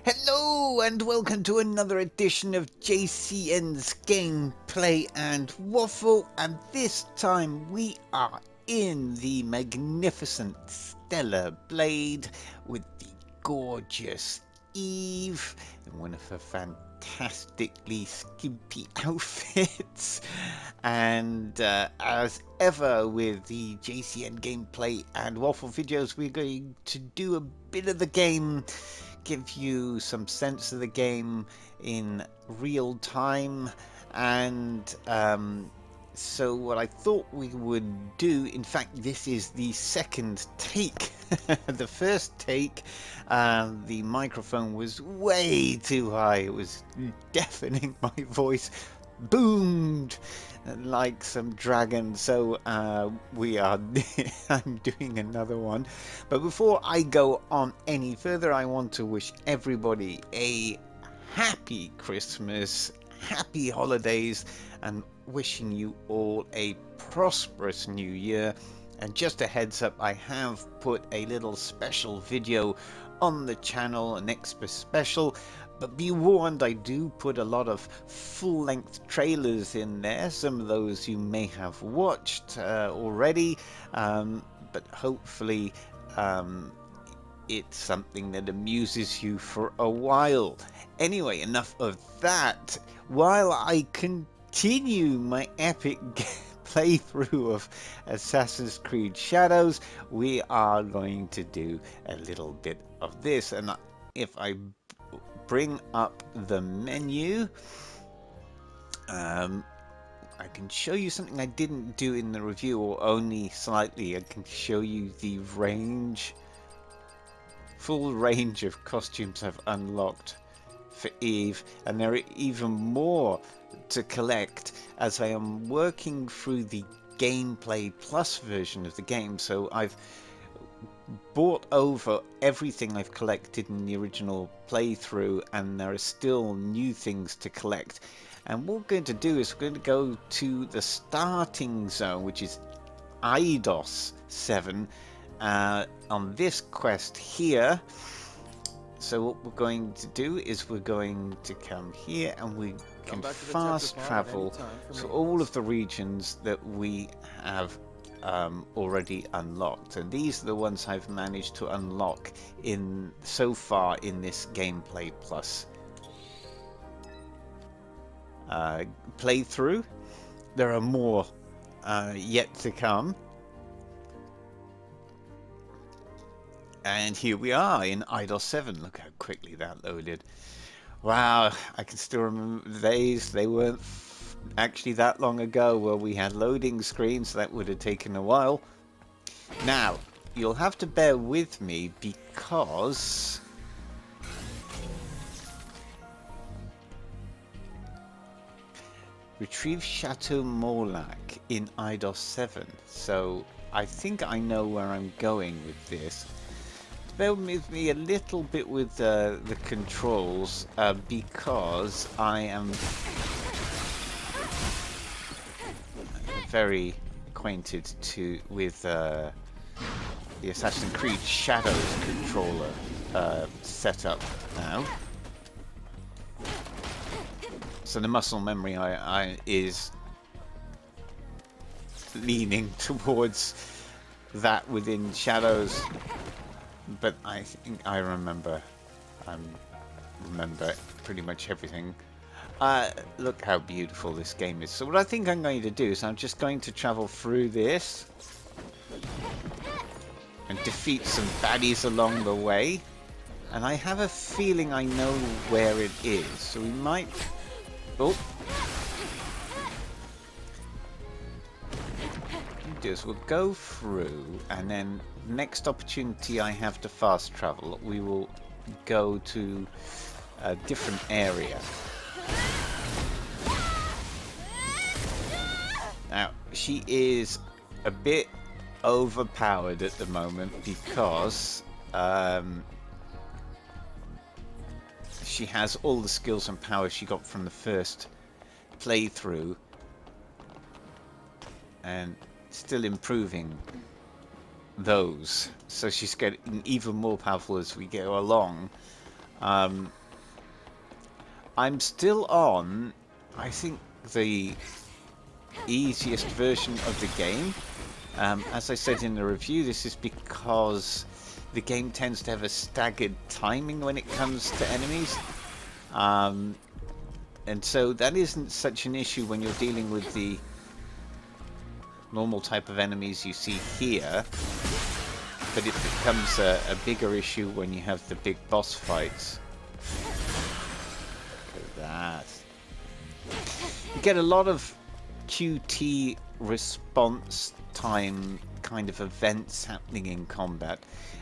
Hello and welcome to another edition of JCN's Gameplay and Waffle, and this time we are in the magnificent Stellar Blade with the gorgeous Eve in one of her fantastically skimpy outfits. And as ever with the JCN Gameplay and Waffle videos, we're going to do a bit of the game, give you some sense of the game in real time, and so what I thought we would do, in fact this is the second take. The first take, the microphone was way too high, it was deafening, my voice boomed like some dragon, so we are I'm doing another one. But before I go on any further, I want to wish everybody a happy Christmas, happy holidays, and wishing you all a prosperous new year. And just a heads up, I have put a little special video on the channel, an extra special, but be warned, I do put a lot of full-length trailers in there. Some of those you may have watched already, but hopefully it's something that amuses you for a while. Anyway, enough of that. While I continue my epic playthrough of Assassin's Creed Shadows, we are going to do a little bit of this. And if I bring up the menu, I can show you something I didn't do in the review, or only slightly. I can show you the range, full range of costumes I've unlocked for Eve, and there are even more to collect as I am working through the Gameplay Plus version of the game. So I've bought over everything I've collected in the original playthrough, and there are still new things to collect. And what we're going to do is we're going to go to the starting zone, which is Eidos 7, on this quest here. So what we're going to do is we're going to come here, and we can fast travel to all of the regions that we have already unlocked, and these are the ones I've managed to unlock in so far in this Gameplay Plus playthrough. There are more yet to come. And here we are in Eidos 7. Look how quickly that loaded. Wow, I can still remember the days. They weren't actually that long ago where we had loading screens. That would have taken a while. Now, you'll have to bear with me because retrieve Chateau Molac in Eidos 7. So I think I know where I'm going with this. Bear with me a little bit with the controls, because I am very acquainted with the Assassin's Creed Shadows controller setup now. So the muscle memory is leaning towards that within Shadows. But I think I remember pretty much everything. Look how beautiful this game is. So what I think I'm going to do is I'm just going to travel through this and defeat some baddies along the way. And I have a feeling I know where it is. So we might... Oh! We'll go through, and then next opportunity I have to fast travel, we will go to a different area. Now, she is a bit overpowered at the moment because she has all the skills and powers she got from the first playthrough, and still improving those, so she's getting even more powerful as we go along. I'm still on, I think, the easiest version of the game. As I said in the review, this is because the game tends to have a staggered timing when it comes to enemies. And so that isn't such an issue when you're dealing with the normal type of enemies you see here. But it becomes a bigger issue when you have the big boss fights. Look at that. You get a lot of QT response time kind of events happening in combat,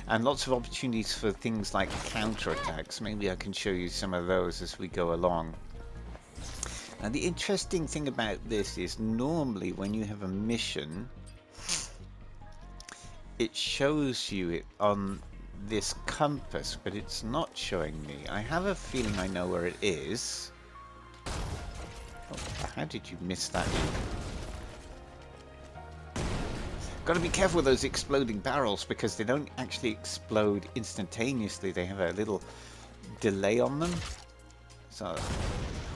and lots of opportunities for things like counterattacks. Maybe I can show you some of those as we go along. Now, the interesting thing about this is normally when you have a mission, it shows you it on this compass, but it's not showing me. I have a feeling I know where it is. Oh, how did you miss that? Got to be careful with those exploding barrels because they don't actually explode instantaneously. They have a little delay on them. So,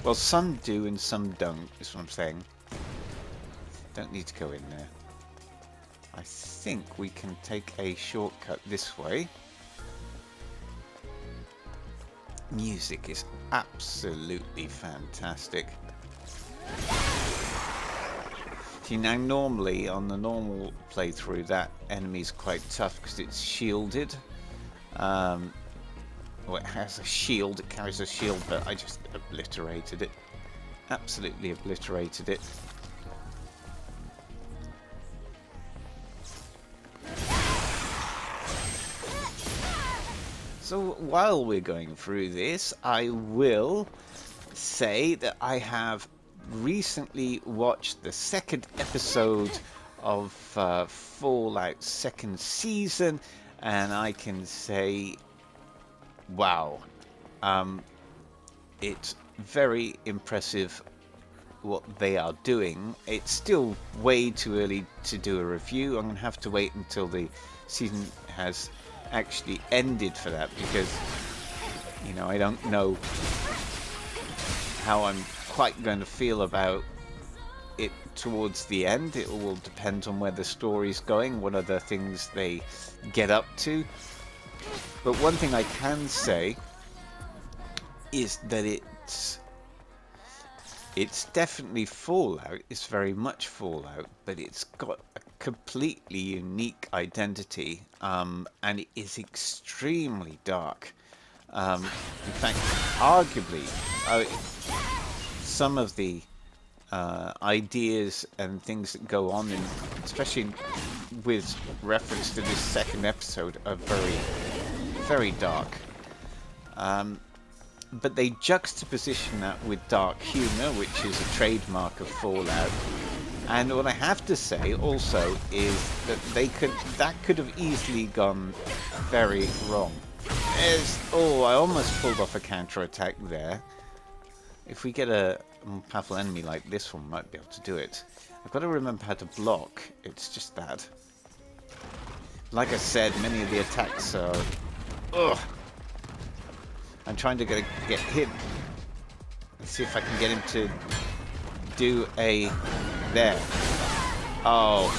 well, some do and some don't, is what I'm saying. Don't need to go in there. I think we can take a shortcut this way. Music is absolutely fantastic. See, now normally on the normal playthrough that enemy's quite tough because it's shielded. Well, it has a shield, it carries a shield, but I just obliterated it. Absolutely obliterated it. So while we're going through this, I will say that I have recently watched the second episode of Fallout second season, and I can say, wow, it's very impressive what they are doing. It's still way too early to do a review. I'm going to have to wait until the season has actually ended for that, because, you know, I don't know how I'm quite going to feel about it towards the end. It will depend on where the story's going, what other things they get up to. But one thing I can say is that it's definitely Fallout. It's very much Fallout, but it's got a completely unique identity, and it is extremely dark. In fact, arguably, some of the ideas and things that go on, especially with reference to this second episode, are very, very dark. But they juxtaposition that with dark humor, which is a trademark of Fallout. And what I have to say also is that that could have easily gone very wrong. Oh, I almost pulled off a counterattack there. If we get a more powerful enemy like this one, we might be able to do it. I've got to remember how to block. It's just that. Like I said, many of the attacks are... Ugh! I'm trying to get hit. Let's see if I can get him to do a... There. Oh.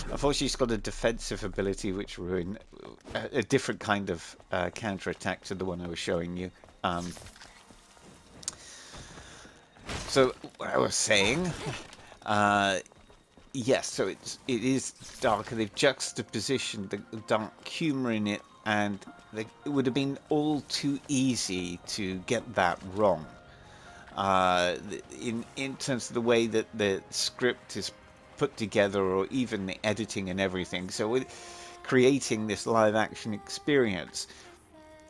Unfortunately, he's got a defensive ability which ruined a different kind of counterattack to the one I was showing you. So, what I was saying... yes, so it is darker. They've juxtapositioned the dark humor in it, and it would have been all too easy to get that wrong. In terms of the way that the script is put together, or even the editing and everything. So with creating this live action experience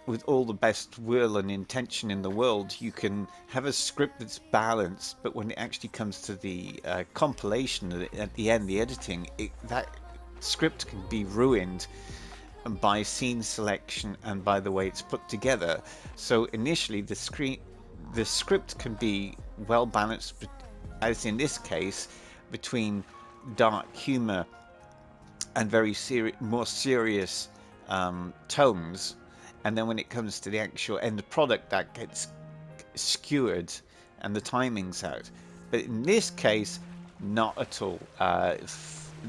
with all the best will and intention in the world, you can have a script that's balanced, but when it actually comes to the compilation at the end, the editing, that script can be ruined by scene selection and by the way it's put together. So initially the script can be well balanced, as in this case, between dark humor and very more serious tones, and then when it comes to the actual end product, that gets skewered and the timing's out. But in this case, not at all.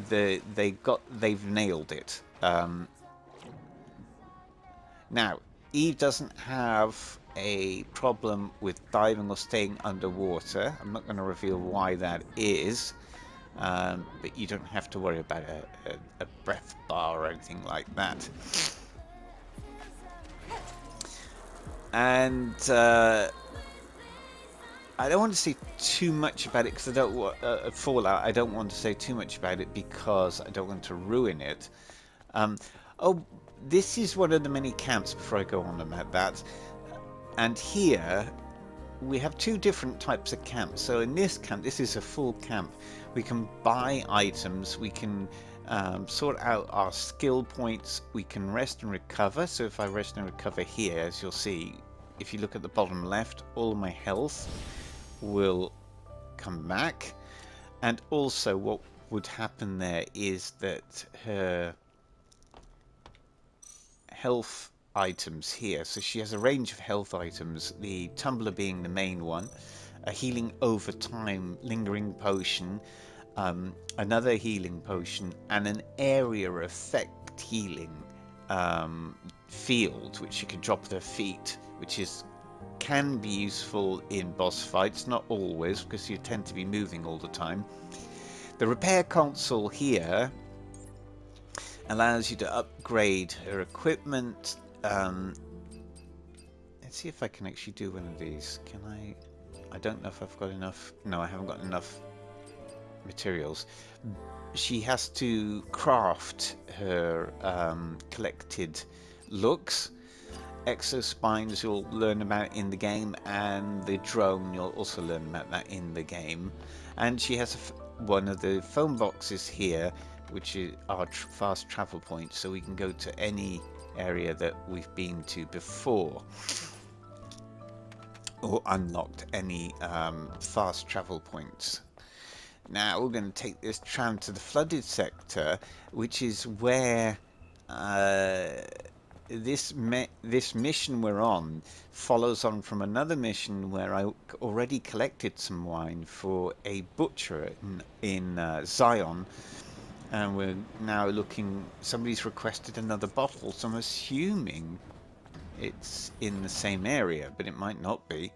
They've nailed it. Now, Eve doesn't have a problem with diving or staying underwater. I'm not going to reveal why that is, but you don't have to worry about a breath bar or anything like that. And I don't want to say too much about it because I don't want Fallout. I don't want to say too much about it because I don't want to ruin it. Oh, this is one of the many camps before I go on about that. And here we have two different types of camps. So in this camp, this is a full camp. We can buy items. We can sort out our skill points. We can rest and recover. So if I rest and recover here, as you'll see, if you look at the bottom left, all of my health will come back. And also what would happen there is that her health items here, so she has a range of health items, the tumbler being the main one, a healing over time lingering potion, another healing potion, and an area effect healing field which you can drop at her feet, which can be useful in boss fights, not always because you tend to be moving all the time. The repair console here allows you to upgrade her equipment. Let's see if I can actually do one of these. Can I? I don't know if I've got enough. No, I haven't got enough materials. She has to craft her collected looks. Exospines you'll learn about in the game, and the drone you'll also learn about that in the game. And she has one of the phone boxes here, which is our fast travel point, so we can go to any area that we've been to before, or unlocked any fast travel points. Now we're going to take this tram to the flooded sector, which is where this mission we're on follows on from another mission where I already collected some wine for a butcher in Zion, and we're now looking. Somebody's requested another bottle, so I'm assuming it's in the same area, but it might not be.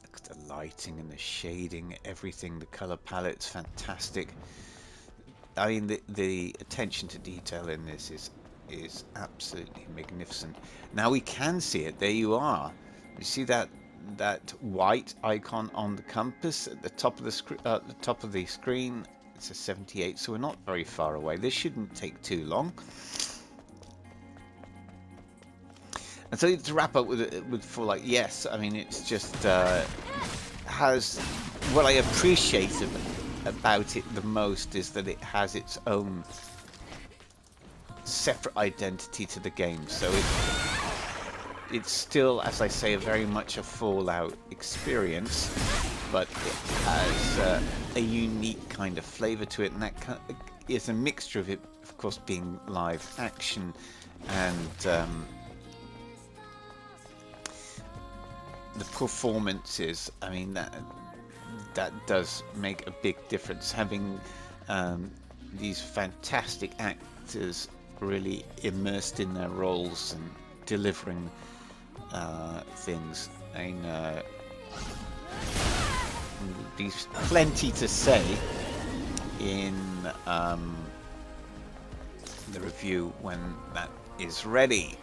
Look at the lighting and the shading, everything. The color palette's fantastic. I mean, the attention to detail in this is absolutely magnificent. Now we can see it. There you are. You see that white icon on the compass at the top of the screen? It's a 78, so we're not very far away. This shouldn't take too long. And so to wrap up with Fallout, yes, I mean, it's just has what I appreciate about it the most is that it has its own separate identity to the game. So it's still, as I say, very much a Fallout experience, but it has a unique kind of flavor to it, and that is a mixture of it, of course, being live action and the performances. I mean, that does make a big difference, having these fantastic actors really immersed in their roles and delivering things. I mean, there's plenty to say in the review when that is ready.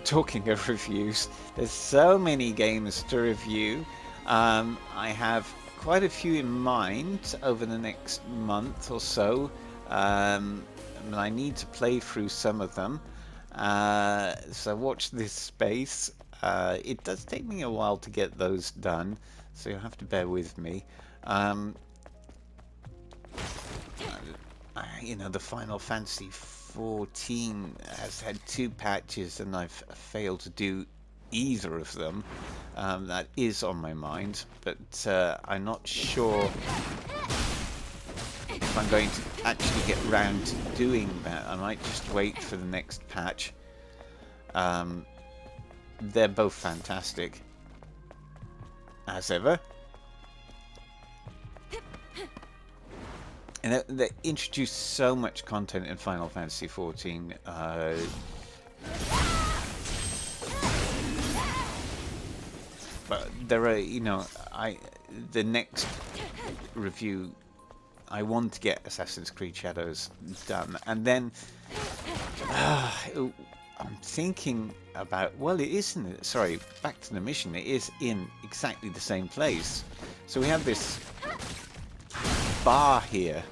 Talking of reviews, there's so many games to review. I have quite a few in mind over the next month or so. I need to play through some of them, so watch this space. It does take me a while to get those done, so you'll have to bear with me. You know, the Final Fantasy 14 has had 2 patches and I've failed to do either of them. That is on my mind, but I'm not sure if I'm going to actually get round to doing that. I might just wait for the next patch. They're both fantastic, as ever. And they introduced so much content in Final Fantasy XIV. But there are, you know, the next review, I want to get Assassin's Creed Shadows done, and then I'm thinking about, well, it isn't. Sorry, back to the mission. It is in exactly the same place. So we have this bar here.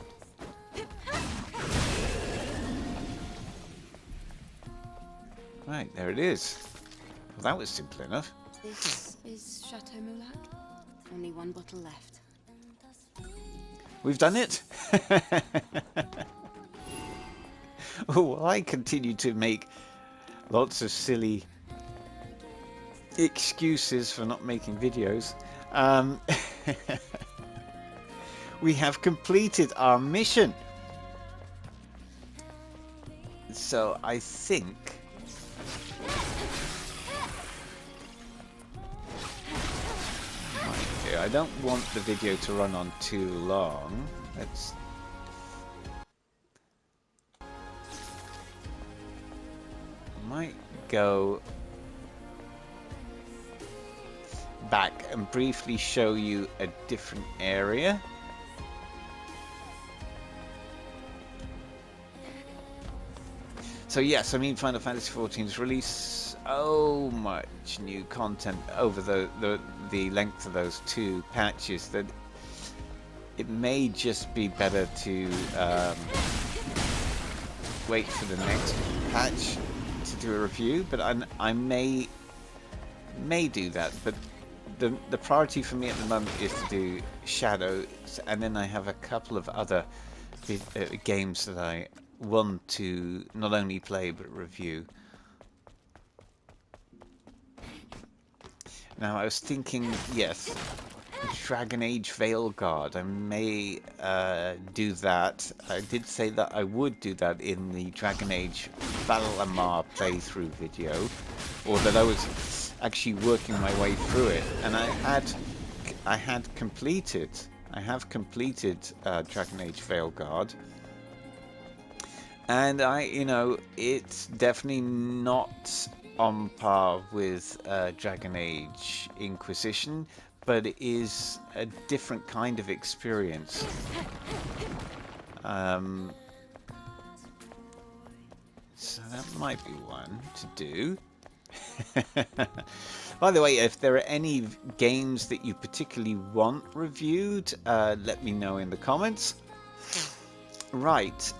Right, there it is. Well, that was simple enough. This is Chateau Moulac. Only one bottle left. We've done it. Oh, I continue to make lots of silly excuses for not making videos. We have completed our mission. So I think I don't want the video to run on too long. Let's might go back and briefly show you a different area. So yes, I mean, Final Fantasy XIV's released so much new content over the length of those two patches that it may just be better to wait for the next patch to do a review. But I may do that. But the priority for me at the moment is to do Shadows, and then I have a couple of other games that I want to not only play but review. Now I was thinking, yes, Dragon Age Veilguard, I may do that. I did say that I would do that in the Dragon Age Valamar playthrough video, or that I was actually working my way through it, and I have completed Dragon Age Veilguard. And it's definitely not on par with Dragon Age Inquisition, but it is a different kind of experience. So that might be one to do. By the way, if there are any games that you particularly want reviewed, let me know in the comments. Right.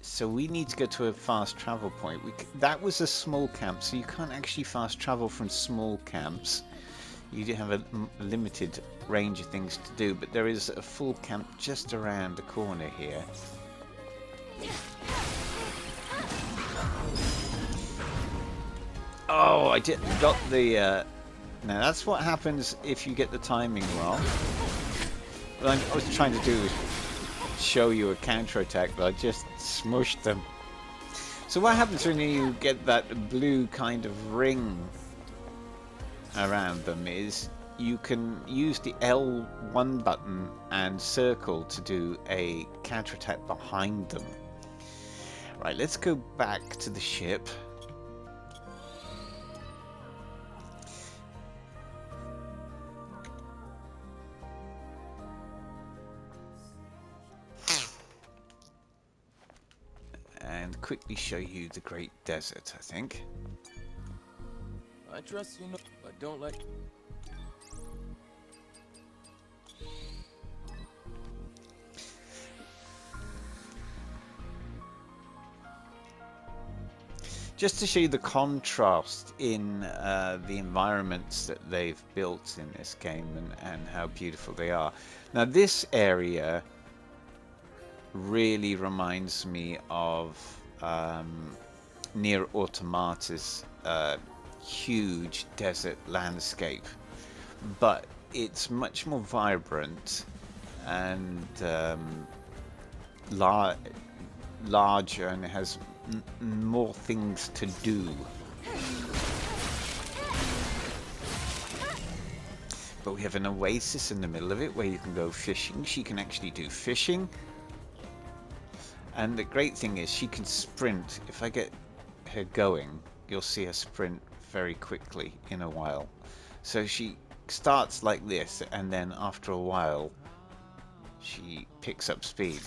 So we need to go to a fast travel point. That was a small camp, so you can't actually fast travel from small camps. You do have a limited range of things to do, but there is a full camp just around the corner here. Oh, I got the... Now that's what happens if you get the timing wrong. What I was trying to do is show you a counter-attack, but I just smushed them. So what happens when you get that blue kind of ring around them is you can use the L1 button and circle to do a counter-attack behind them. Right, let's go back to the ship. And quickly show you the Great Desert, I think. I trust you, but don't like. Just to show you the contrast in the environments that they've built in this game and how beautiful they are. Now this area really reminds me of Nier Automata's huge desert landscape, but it's much more vibrant and larger and it has more things to do. But we have an oasis in the middle of it where you can go fishing. She can actually do fishing. And the great thing is she can sprint. If I get her going, you'll see her sprint very quickly in a while. So she starts like this, and then after a while she picks up speed.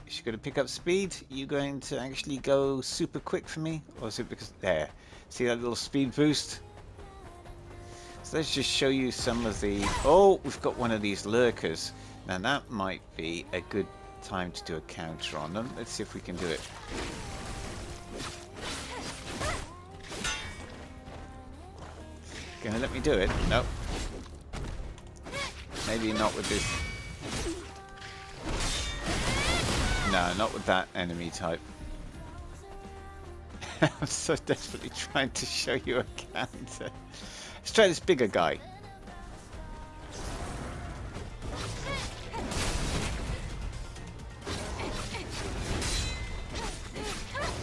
Is she going to pick up speed? Are you going to actually go super quick for me? Or is it because... There. See that little speed boost? So let's just show you some of the... Oh, we've got one of these lurkers. Now that might be a good time to do a counter on them. Let's see if we can do it. Gonna let me do it? Nope. Maybe not with this. No, not with that enemy type. I'm so desperately trying to show you a counter. Let's try this bigger guy.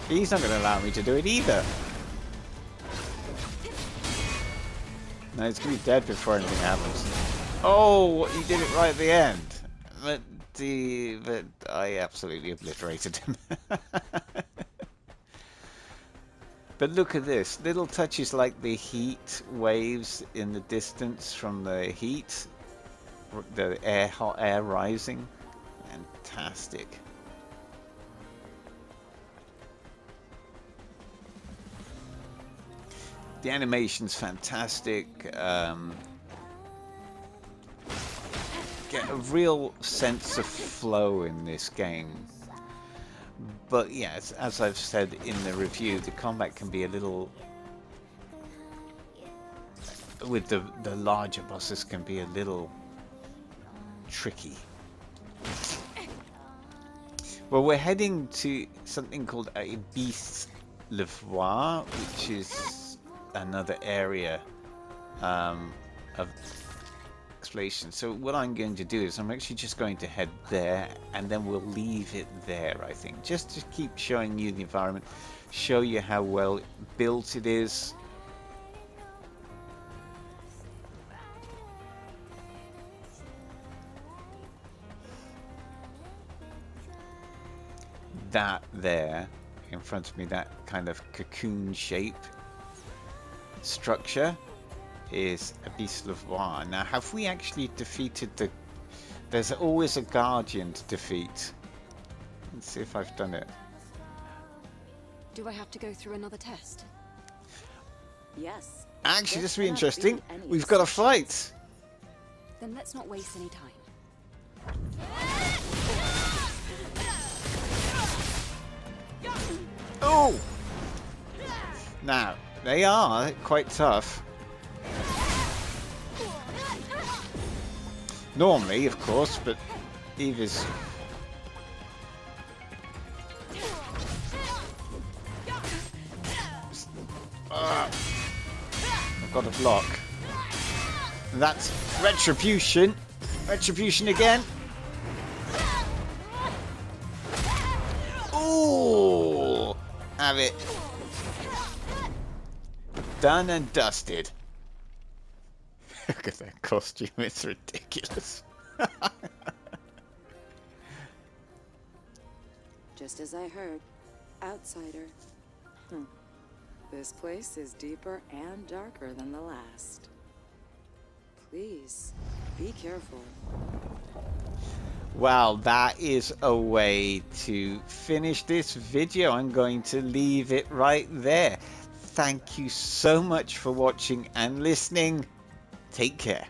He's not going to allow me to do it either. No, he's going to be dead before anything happens. Oh, he did it right at the end. But I absolutely obliterated him. But look at this. Little touches like the heat waves in the distance from the heat. The hot air rising. Fantastic. The animation's fantastic. Get a real sense of flow in this game. But yes, as I've said in the review, the combat can be a little... With the larger bosses can be a little tricky. Well, we're heading to something called a Beast Levoir, which is another area of exploration. So what I'm going to do is I'm actually just going to head there, and then we'll leave it there, I think, just to keep showing you the environment, show you how well built it is. That there in front of me, that kind of cocoon shape structure, is a Beast Levoir. Now, have we actually defeated the... There's always a guardian to defeat. Let's see if I've done it. Do I have to go through another test? Yes. Actually, this will be interesting. We've got a fight. Then let's not waste any time. Oh! Now, they are quite tough. Normally, of course, but Eve is... I've got a block. That's retribution. Retribution again. Ooh! Have it. Done and dusted. Look at that costume, it's ridiculous. Just as I heard. Outsider. This place is deeper and darker than the last. Please, be careful. Well, that is a way to finish this video. I'm going to leave it right there. Thank you so much for watching and listening. Take care.